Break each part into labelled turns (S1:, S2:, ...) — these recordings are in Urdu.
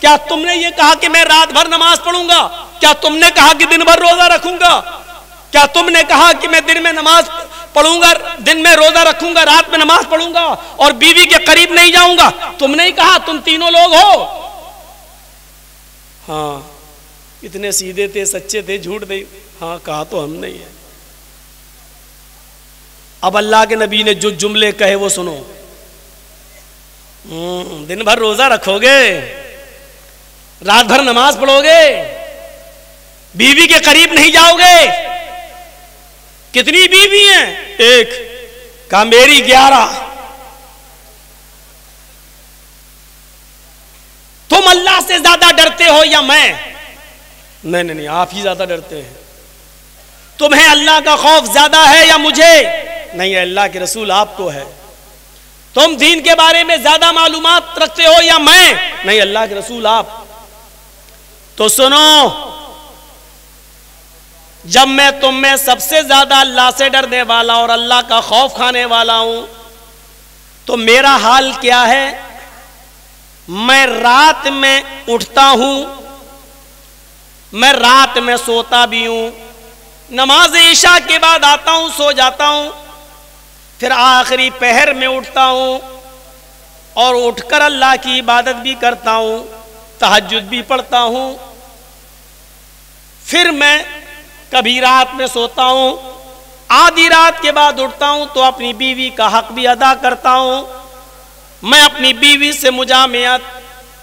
S1: کیا تم نے یہ کہا کہ میں رات بھر نماز پڑھوں گا؟ کیا تم نے کہا کہ دن بھر روزہ رکھوں گا؟ کیا تم نے کہا کہ میں دن میں نماز پڑھوں گا، دن میں روزہ رکھوں گا، رات میں نماز پڑھوں گا اور بیوی کے قریب نہیں جاؤں گا؟ تم نہیں کہا؟ تم تینوں لوگ ہو۔ ہاں اتنے سیدھے تھے، سچے تھے، جھوٹ نہیں، ہاں کہا تو ہم نہیں ہے۔ اب اللہ کے نبی نے جو جملے کہے وہ سنو۔ دن بھر روزہ رکھو گے، رات بھر نماز پڑھو گے، بیوی کے قریب نہیں جاؤ گے۔ کتنی بیوی ہیں؟ ایک۔ کہا میری 11۔ تم اللہ سے زیادہ ڈرتے ہو یا میں؟ نہیں، آپ ہی زیادہ ڈرتے ہیں۔ تمہیں اللہ کا خوف زیادہ ہے یا مجھے؟ نہیں، اللہ کے رسول آپ کو ہے۔ تم دین کے بارے میں زیادہ معلومات رکھتے ہو یا میں؟ نہیں، اللہ کے رسول آپ۔ تو سنو، جب میں تم میں سب سے زیادہ اللہ سے ڈرنے والا اور اللہ کا خوف کھانے والا ہوں تو میرا حال کیا ہے؟ میں رات میں اٹھتا ہوں، میں رات میں سوتا بھی ہوں، نماز عشاء کے بعد آتا ہوں، سو جاتا ہوں، پھر آخری پہر میں اٹھتا ہوں اور اٹھ کر اللہ کی عبادت بھی کرتا ہوں، تہجد بھی پڑھتا ہوں، پھر میں کبھی رات میں سوتا ہوں، آدھی رات کے بعد اٹھتا ہوں تو اپنی بیوی کا حق بھی ادا کرتا ہوں۔ میں اپنی بیوی سے مجامعت،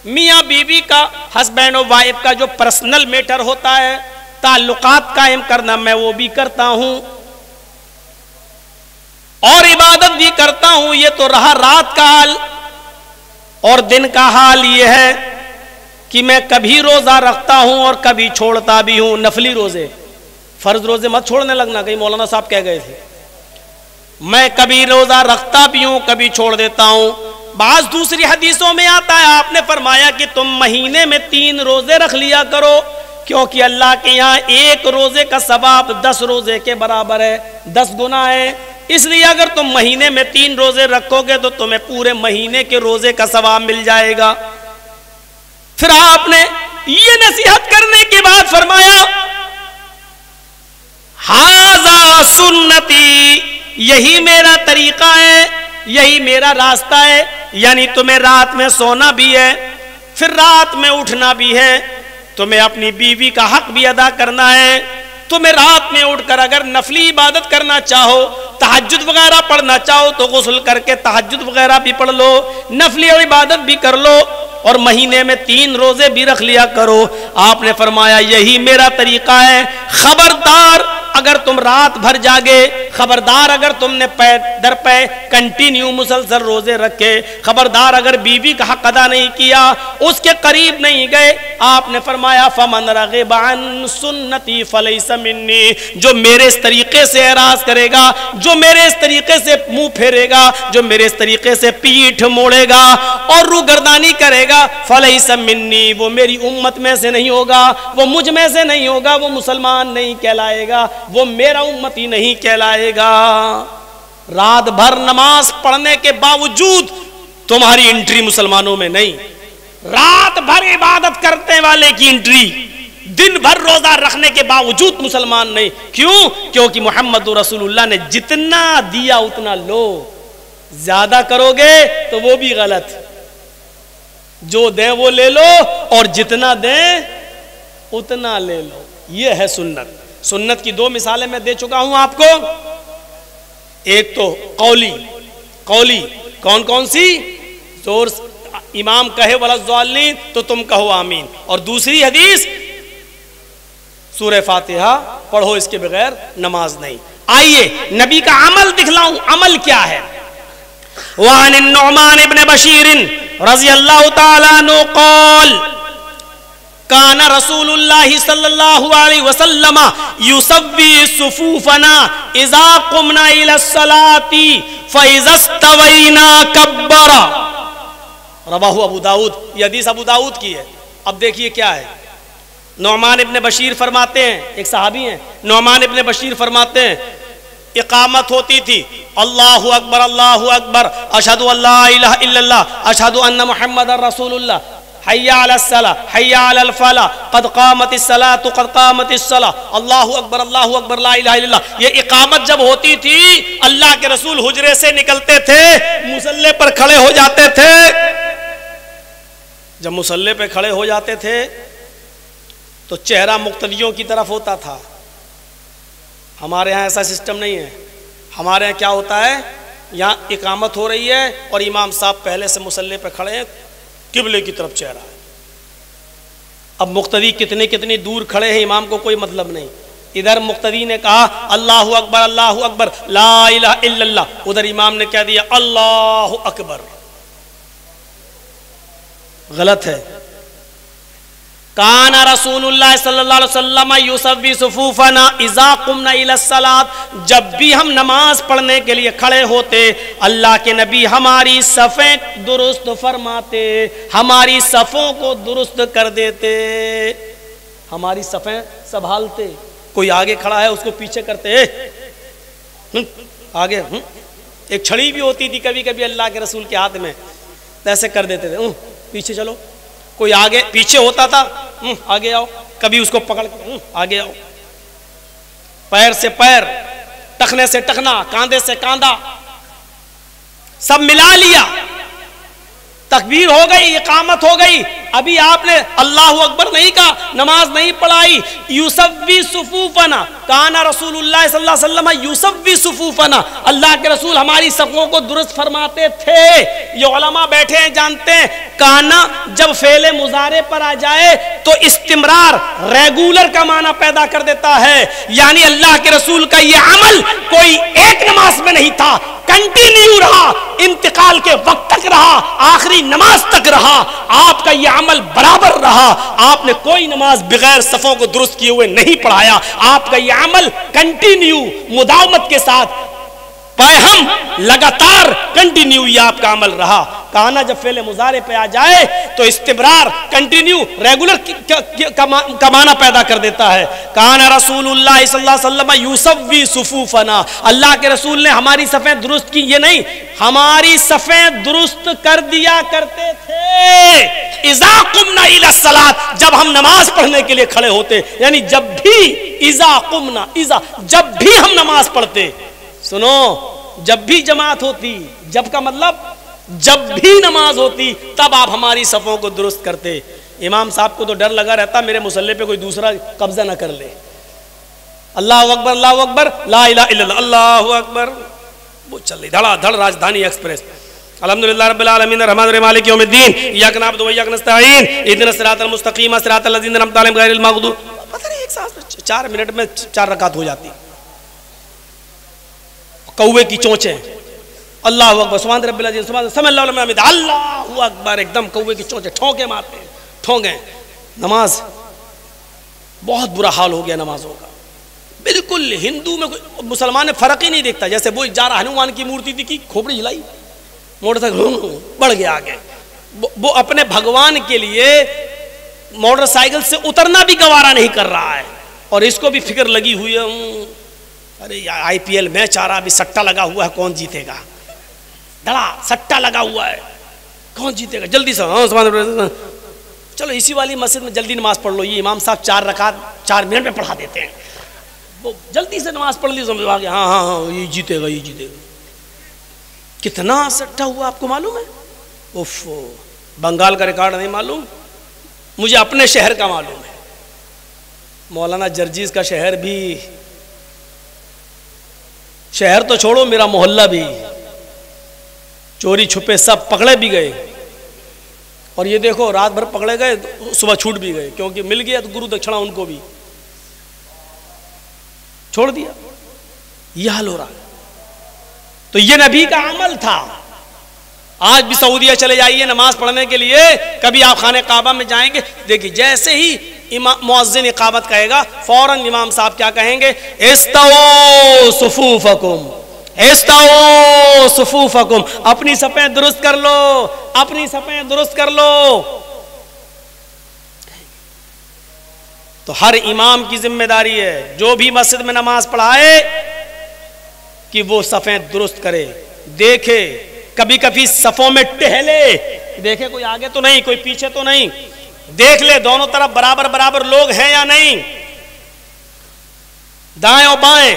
S1: میاں بیوی کا، ہسبینڈ و وائف کا جو پرسنل میٹر ہوتا ہے، تعلقات قائم کرنا، میں وہ بھی کرتا ہوں اور عبادت بھی کرتا ہوں۔ یہ تو رہا رات کا حال۔ اور دن کا حال یہ ہے کہ میں کبھی روزہ رکھتا ہوں اور کبھی چھوڑتا بھی ہوں۔ نفلی روزے، فرض روزے مت چھوڑنے لگنا، کہیں مولانا صاحب کہہ گئے تھے۔ میں کبھی روزہ رکھتا بھی ہوں، کبھی چھوڑ دیتا ہوں۔ بعض دوسری حدیثوں میں آتا ہے، آپ نے فرمایا کہ تم مہینے میں 3 روزے رکھ لیا کرو، کیونکہ اللہ کے یہاں ایک روزے کا ثواب 10 روزے کے برابر ہے، 10 گنا ہے۔ اس لیے اگر تم مہینے میں 3 روزے رکھو گے تو تمہیں پورے مہینے کے روزے کا ثواب مل جائے گا۔ پھر آپ نے یہ نصیحت کرنے کے بعد فرمایا، ہذا سنتی، یہی میرا طریقہ ہے، یہی میرا راستہ ہے۔ یعنی تمہیں رات میں سونا بھی ہے، پھر رات میں اٹھنا بھی ہے، تمہیں اپنی بیوی کا حق بھی ادا کرنا ہے۔ تمہیں رات میں اٹھ کر اگر نفلی عبادت کرنا چاہو، تہجد وغیرہ پڑھنا چاہو تو غسل کر کے تہجد وغیرہ بھی پڑھ لو، نفلی عبادت بھی کر لو، اور مہینے میں 3 روزے بھی رکھ لیا کرو۔ آپ نے فرمایا یہی میرا طریقہ ہے۔ خبردار اگر تم رات بھر جاگے، خبردار اگر تم نے پے در پے کنٹینیو مسلسل روزے رکھے، خبردار اگر بیوی کا حق ادا نہیں کیا، اس کے قریب نہیں گئے، آپ نے فرمایا فمن رغب عن سنتی فلیس منی، جو میرے اس طریقے سے اعراض کرے گا، جو میرے اس طریقے سے منہ پھیرے گا، جو میرے اس طریقے سے پیٹھ موڑے گا اور روگردانی کرے گا، فلیس منی، وہ میری امت میں سے نہیں ہوگا، وہ مجھ میں سے نہیں ہوگا، وہ مسلمان نہیں کہلائے گا، وہ میرا امتی نہیں کہلائے گا۔ رات بھر نماز پڑھنے کے باوجود تمہاری انٹری مسلمانوں میں نہیں، رات بھر عبادت کرنے والے کی انٹری، دن بھر روزہ رکھنے کے باوجود مسلمان نہیں۔ کیوں؟ کیونکہ محمد رسول اللہ نے جتنا دیا اتنا لو، زیادہ کرو گے تو وہ بھی غلط، جو دیں وہ لے لو اور جتنا دیں اتنا لے لو۔ یہ ہے سنت۔ سنت کی 2 مثالیں میں دے چکا ہوں آپ کو، ایک تو قولی کون کون سی؟ زور امام کہے وَلَضَّالِّينَ تو تم کہو آمین، اور دوسری حدیث سورہ فاتحہ پڑھو، اس کے بغیر نماز نہیں۔ آئیے نبی کا عمل دکھلاؤں، عمل کیا ہے۔ وعن النعمان ابن بشیر رضی اللہ تعالیٰ عنہ قال کان رسول اللہ صلی اللہ علیہ وسلم یسوی صفوفنا اذا قمنا الى الصلاة فاذا استوینا کبر۔ رواہ ابو داؤد، یہ حدیث ابو داؤد کی ہے۔ اب دیکھیے کیا ہے، نعمان ابن بشیر فرماتے ہیں، ایک صحابی ہیں، نعمان ابن بشیر فرماتے ہیں اقامت ہوتی تھی، اللہ اکبر اشہدو ان لا الہ الا اللہ اشہدو ان محمد رسول اللہ، حی علی الصلاۃ حی علی الفلاح قد قامت الصلاۃ قد قامت الصلاۃ اللہ اکبر لا الہ الا اللہ. یہ اقامت جب ہوتی تھی اللہ کے رسول حجرے سے نکلتے تھے, مصلی پر کھڑے ہو جاتے تھے. جب مصلی پہ کھڑے ہو جاتے تھے تو چہرہ مقتدیوں کی طرف ہوتا تھا. ہمارے ہاں ایسا سسٹم نہیں ہے. ہمارے ہاں کیا ہوتا ہے, یہاں اقامت ہو رہی ہے اور امام صاحب پہلے سے مصلی پہ کھڑے ہیں, قبلے کی طرف چہرہ ہے. اب مقتدی کتنی دور کھڑے ہیں امام کو کوئی مطلب نہیں. ادھر مقتدی نے کہا اللہ اکبر لا الہ الا اللہ, ادھر امام نے کہہ دیا اللہ اکبر. غلط ہے. کان رسول اللہ صلی اللہ علیہ وسلم یسوی صفوفنا اذا قمنا الی الصلاۃ, جب بھی ہم نماز پڑھنے کے لیے کھڑے ہوتے اللہ کے نبی ہماری صفیں درست فرماتے, ہماری صفوں کو درست کر دیتے, ہماری صفیں سنبھالتے. کوئی آگے کھڑا ہے اس کو پیچھے کرتے, آگے. ایک چھڑی بھی ہوتی تھی کبھی کبھی اللہ کے رسول کے ہاتھ میں, ایسے کر دیتے تھے, پیچھے چلو. کوئی آگے پیچھے ہوتا تھا, آگے آؤ. کبھی اس کو پکڑ کے آگے آؤ. پیر سے پیر, ٹخنے سے ٹخنا, کاندھے سے کاندھا, سب ملا لیا. تکبیر ہو گئی, اقامت ہو گئی. ابھی آپ نے اللہ اکبر نہیں کہا, نماز نہیں پڑھائی. یسوی صفوفنا, کانا رسول اللہ صلی اللہ علیہ وسلم یسوی صفوفنا, اللہ کے رسول ہماری صفوں کو درست فرماتے تھے. یہ علماء بیٹھے ہیں جانتے ہیں, کانا جب فعل مضارع پر آ جائے تو استمرار ریگولر کا معنی پیدا کر دیتا ہے. یعنی اللہ کے رسول کا یہ عمل کوئی ایک نماز میں نہیں تھا, کنٹینیو رہا, انتقال کے وقت تک رہا, آخری نماز تک رہا. آپ کا یہ عمل برابر رہا. آپ نے کوئی نماز بغیر صفوں کو درست کیے ہوئے نہیں پڑھایا. آپ کا یہ عمل کنٹینیو, مداومت کے ساتھ, ہم لگاتار کنٹینیو یہ آپ کا عمل رہا. کہنا جب فعل مضارع پہ آ جائے تو استمرار, کنٹینیو, ریگولر کا معنی پیدا کر دیتا ہے. کہنا رسول اللہ صلی اللہ علیہ وسلم یسوی صفوفنا, اللہ کے رسول نے ہماری صفیں درست کی, یہ نہیں, ہماری صفیں درست کر دیا کرتے تھے. اذا قمنا الی الصلاۃ, جب ہم نماز پڑھنے کے لیے کھڑے ہوتے, یعنی جب بھی اذا قمنا, جب بھی ہم نماز پڑھتے. سنو, جب بھی جماعت ہوتی, جب کا مطلب جب بھی نماز ہوتی, تب آپ ہماری صفوں کو درست کرتے. امام صاحب کو تو ڈر لگا رہتا میرے مصلی پہ کوئی دوسرا قبضہ نہ کر لے. اللہ اکبر لا الہ الا اللہ, اللہ اکبر. وہ چل رہی دھڑا دھڑ راجدھانی ایکسپریس. الحمدللہ رب العالمین الرحمن الرحیم مالک یوم الدین ایاک نعبد و ایاک نستعین اہدنا الصراط المستقیم صراط الذین انعمت علیہم غیر المغضوب. پتہ نہیں ایک ساتھ 4 منٹ میں 4 رکعت ہو جاتی. کوے کی چونچیں, اللہ اکبر سبحان رب العزیز سبحان سمع اللہ لمن حمدہ, اللہ اکبر, ایک دم کوے کی چونچیں ٹھونکے مارتے ہیں, ٹھونکے. نماز بہت برا حال ہو گیا نمازوں کا. بالکل ہندو میں مسلمان فرق ہی نہیں دیکھتا. جیسے وہ جا رہا ہنومان کی مورتی تھی کی کھوپڑی ہلائی, موٹر سائیکل بڑھ گیا آگے. وہ اپنے بھگوان کے لیے موٹر سائیکل سے اترنا بھی گوارا نہیں کر رہا ہے, اور اس کو بھی فکر لگی ہوئی ہے, ارے آئی پی ایل میچ آ رہا, ابھی سٹا لگا ہوا ہے, کون جیتے گا, دڑا سٹا لگا ہوا ہے, کون جیتے گا, جلدی سے. چلو اسی والی مسجد میں جلدی نماز پڑھ لو, یہ امام صاحب 4 رکعت 4 منٹ میں پڑھا دیتے ہیں. وہ جلدی سے نماز پڑھ لی, سمجھ آ گیا, ہاں یہ جیتے گا, یہ جیتے گا. کتنا سٹا ہوا آپ کو معلوم ہے؟ اوف, بنگال کا ریکارڈ نہیں معلوم, مجھے اپنے شہر کا معلوم ہے. مولانا جرجیز کا شہر بھی, شہر تو چھوڑو میرا محلہ بھی, چوری چھپے سب پکڑے بھی گئے. اور یہ دیکھو رات بھر پکڑے گئے, صبح چھوٹ بھی گئے, کیونکہ مل گیا تو گرو دکھشنا ان کو بھی چھوڑ دیا. یہ حال ہو رہا. تو یہ نبی کا عمل تھا. آج بھی سعودیہ چلے جائیے نماز پڑھنے کے لیے, کبھی آپ خانہ کعبہ میں جائیں گے, دیکھیے جیسے ہی مؤذن اقامت کہے گا فوراً امام صاحب کیا کہیں گے, استووا صفوفکم, استووا صفوفکم, اپنی صفیں درست کر لو, اپنی صفیں درست کر لو. تو ہر امام کی ذمہ داری ہے جو بھی مسجد میں نماز پڑھائے کہ وہ صفیں درست کرے. دیکھے کبھی کبھی صفوں میں ٹہلے, دیکھے کوئی آگے تو نہیں, کوئی پیچھے تو نہیں, دیکھ لے دونوں طرف برابر برابر لوگ ہیں یا نہیں، دائیں اور بائیں.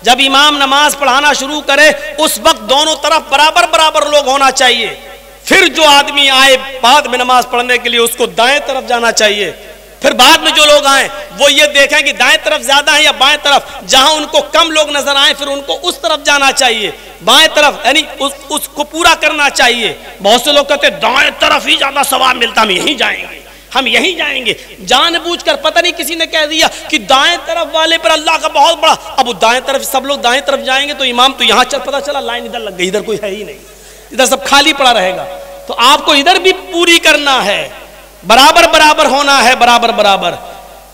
S1: جب امام نماز پڑھانا شروع کرے اس وقت دونوں طرف برابر برابر لوگ ہونا چاہیے. پھر جو آدمی آئے بعد میں نماز پڑھنے کے لیے اس کو دائیں طرف جانا چاہیے. پھر بعد میں جو لوگ آئیں وہ یہ دیکھیں کہ دائیں طرف زیادہ ہیں یا بائیں طرف. جہاں ان کو کم لوگ نظر آئیں پھر ان کو اس طرف جانا چاہیے، بائیں طرف، یعنی اس کو پورا کرنا چاہیے. بہت سے لوگ کہتے ہیں دائیں طرف ہی زیادہ ثواب ملتا، ہم یہیں جائیں گے، ہم یہیں جائیں گے. جان بوجھ کر پتہ نہیں کسی نے کہہ دیا کہ دائیں طرف والے پر اللہ کا بہت بڑا. اب وہ دائیں طرف سب لوگ دائیں طرف جائیں گے تو امام تو یہاں چل، پتہ چلا لائن ادھر لگ گئی، ادھر کوئی ہے ہی نہیں، ادھر سب خالی پڑا رہے گا. تو آپ کو ادھر بھی پوری کرنا ہے، برابر برابر ہونا ہے، برابر برابر.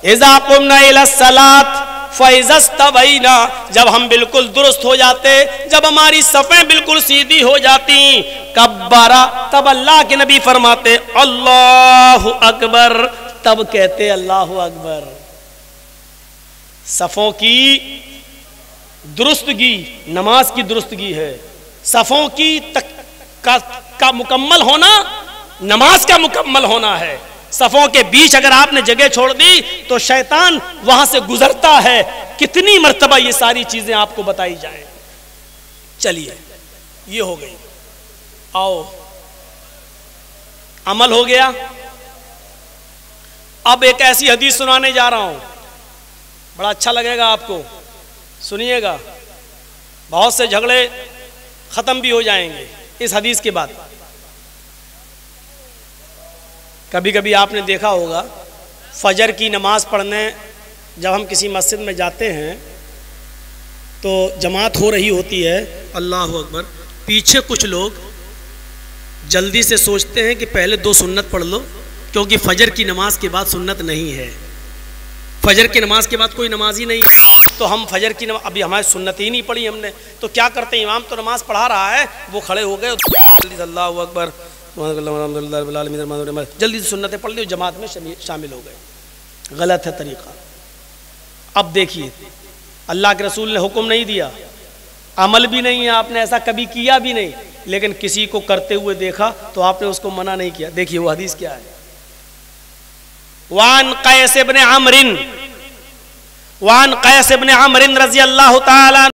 S1: اذا قمنا الى الصلاۃ فاذا استوینا، جب ہم بالکل درست ہو جاتے، جب ہماری صفیں بالکل سیدھی ہو جاتی، کبرا، تب اللہ کے نبی فرماتے اللہ اکبر، تب کہتے اللہ اکبر. صفوں کی درستگی نماز کی درستگی ہے. صفوں کی کا مکمل ہونا نماز کا مکمل ہونا ہے. صفوں کے بیچ اگر آپ نے جگہ چھوڑ دی تو شیطان وہاں سے گزرتا ہے. کتنی مرتبہ یہ ساری چیزیں آپ کو بتائی جائیں. چلیے یہ ہو گئی. آؤ عمل ہو گیا. اب ایک ایسی حدیث سنانے جا رہا ہوں، بڑا اچھا لگے گا آپ کو، سنیے گا. بہت سے جھگڑے ختم بھی ہو جائیں گے اس حدیث کے بعد. کبھی کبھی آپ نے دیکھا ہوگا فجر کی نماز پڑھنے جب ہم کسی مسجد میں جاتے ہیں تو جماعت ہو رہی ہوتی ہے، اللہ اکبر، پیچھے کچھ لوگ جلدی سے سوچتے ہیں کہ پہلے 2 سنت پڑھ لو کیونکہ فجر کی نماز کے بعد سنت نہیں ہے. فجر کی نماز کے بعد کوئی نماز ہی نہیں ہے تو ہم فجر کی نماز ابھی ہماری سنت ہی نہیں پڑھی ہم نے، تو کیا کرتے ہیں، امام تو نماز پڑھا رہا ہے، وہ کھڑے ہو گئے، اللہ اکبر جلدی سے سنتیں پڑھ لی، جماعت میں شامل ہو گئے. غلط ہے طریقہ. اب دیکھیے اللہ کے رسول نے حکم نہیں دیا، عمل بھی نہیں ہے، آپ نے ایسا کبھی کیا بھی نہیں، لیکن کسی کو کرتے ہوئے دیکھا تو آپ نے اس کو منع نہیں کیا. دیکھیے وہ حدیث کیا ہے. وعن قیس ابن عمرو رضی اللہ تعالی